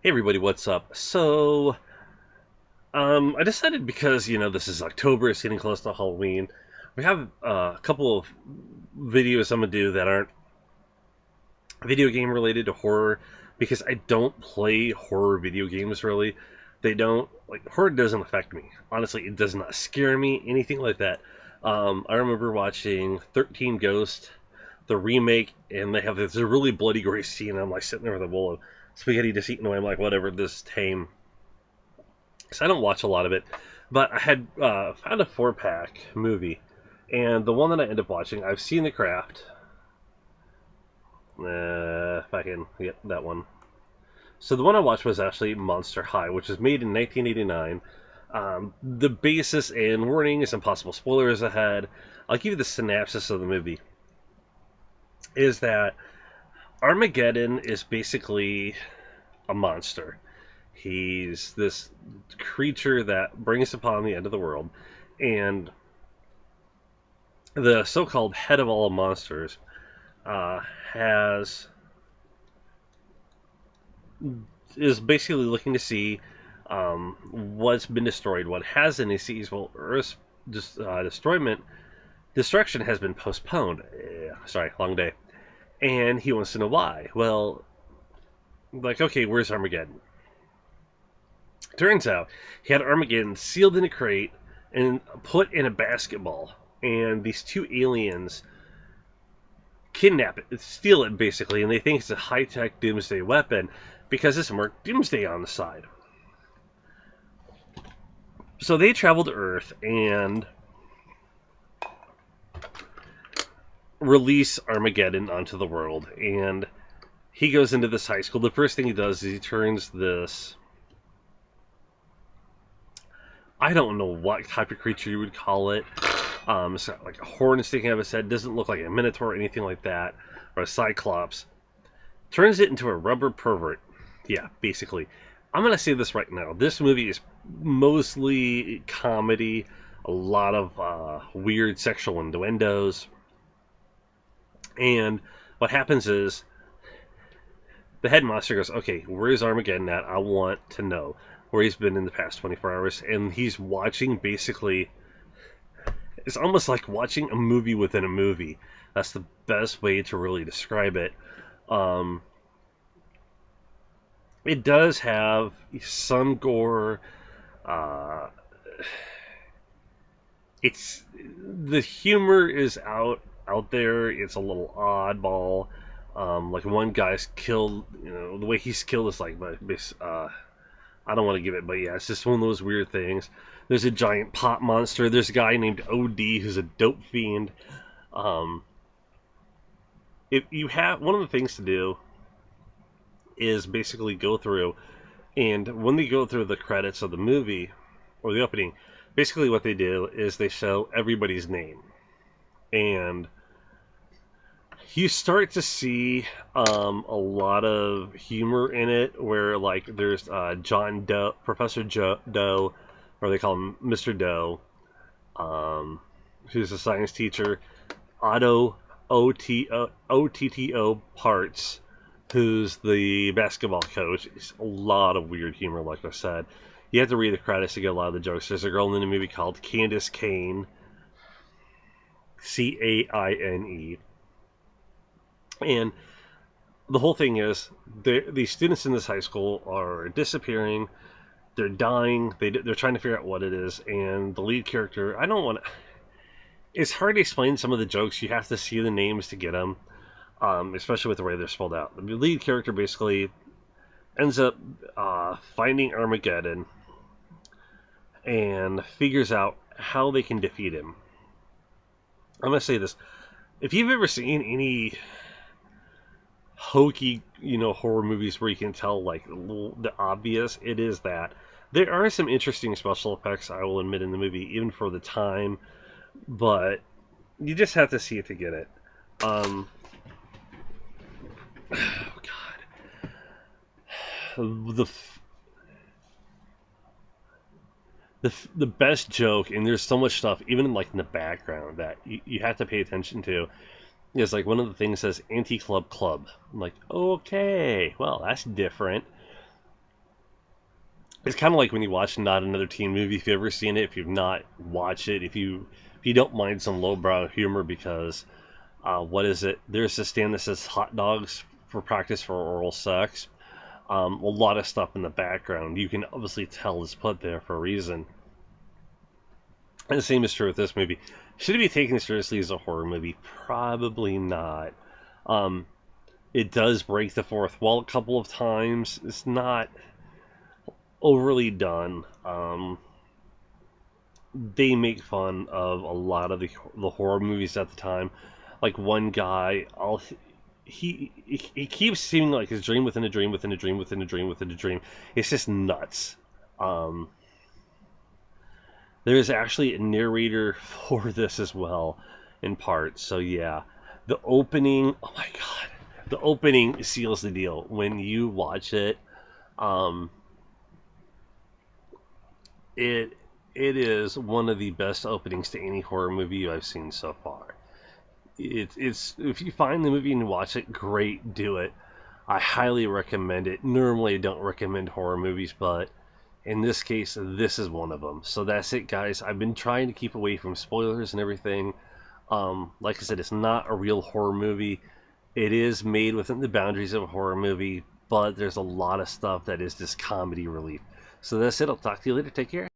Hey everybody, what's up? I decided because this is October, it's getting close to Halloween. We have a couple of videos I'm gonna do that aren't video game related to horror because I don't play horror video games really. They don't like horror doesn't affect me. Honestly, it does not scare me, anything like that. I remember watching 13 Ghost, the remake, and they have this really bloody gory scene. I'm like sitting there with a bowl of spaghetti just eating away. I'm like, whatever, this is tame. So I don't watch a lot of it, but I had found a 4-pack movie, and the one that I ended up watching, I've seen The Craft. If I can get that one. So the one I watched was actually Monster High, which was made in 1989. The basis and warning, some possible spoilers ahead. I'll give you the synopsis of the movie. Is that Armageddon is basically a monster. He's this creature that brings upon the end of the world, and the so-called head of all monsters has is basically looking to see what's been destroyed, what hasn't. He sees Earth's destruction has been postponed. Sorry, long day, and he wants to know why. Well, like, okay, where's Armageddon? Turns out he had Armageddon sealed in a crate and put in a basketball, and these two aliens kidnap it, steal it basically, and they think it's a high-tech doomsday weapon because it's marked doomsday on the side. So they travel to Earth and release Armageddon onto the world, and he goes into this high school. The first thing he does is he turns this, I don't know what type of creature you would call it. It's got like a horn sticking out of its head. Doesn't look like a minotaur or anything like that, or a cyclops. Turns it into a rubber pervert. Yeah, basically. I'm gonna say this right now. This movie is mostly comedy, a lot of weird sexual innuendos, and what happens is the head monster goes, "Okay, where's Armageddon at? I want to know where he's been in the past 24 hours." And he's watching basically. It's almost like watching a movie within a movie. That's the best way to really describe it. Um, it does have some gore. Uh, it's the humor is out there. It's a little oddball. Like one guy's killed. The way he's killed is like I don't want to give it, but yeah, it's just one of those weird things. There's a giant pot monster. There's a guy named OD who's a dope fiend. Um, if you have one of the things to do is basically go through, and when they go through the credits of the movie or the opening, basically what they do is they show everybody's name, and you start to see a lot of humor in it. Where like there's John Doe, Professor Doe, or they call him Mr. Doe, who's a science teacher. Otto OTTO Parts, who's the basketball coach. It's a lot of weird humor, like I said. You have to read the credits to get a lot of the jokes. There's a girl in the movie called Candace Cain, Caine, and the whole thing is these students in this high school are disappearing. They're dying. They're trying to figure out what it is, and the lead character. I don't want to. It's hard to explain some of the jokes. You have to see the names to get them, especially with the way they're spelled out. The lead character basically ends up finding Armageddon and figures out how they can defeat him. I'm gonna say this: if you've ever seen any hokey, horror movies where you can tell like the obvious, it is that. There are some interesting special effects, I will admit, in the movie, even for the time, but you just have to see it to get it. Oh God, the best joke, and there's so much stuff, even like in the background, that you have to pay attention to. Is like one of the things says anti-club club. I'm like, okay, well that's different. It's kind of like when you watch Not Another Teen Movie. If you've ever seen it, if you've not, watch it. If you don't mind some lowbrow humor, because what is it? There's a stand that says hot dogs for practice for oral sex. A lot of stuff in the background. You can obviously tell is put there for a reason. And the same is true with this movie. Should it be taken seriously as a horror movie? Probably not. Um, it does break the fourth wall a couple of times. It's not overly done. They make fun of a lot of the horror movies at the time. Like one guy, he keeps seeming like his dream within a dream within a dream within a dream within a dream. It's just nuts. Um, there is actually a narrator for this as well, in part. So yeah, the opening. Oh my god, the opening seals the deal. When you watch it, um, it it is one of the best openings to any horror movie I've seen so far. It's if you find the movie and watch it, great, do it. I highly recommend it. Normally, I don't recommend horror movies, but in this case, this is one of them. So that's it, guys. I've been trying to keep away from spoilers and everything. Like I said, it's not a real horror movie. It is made within the boundaries of a horror movie, but there's a lot of stuff that is just comedy relief. So that's it. I'll talk to you later. Take care.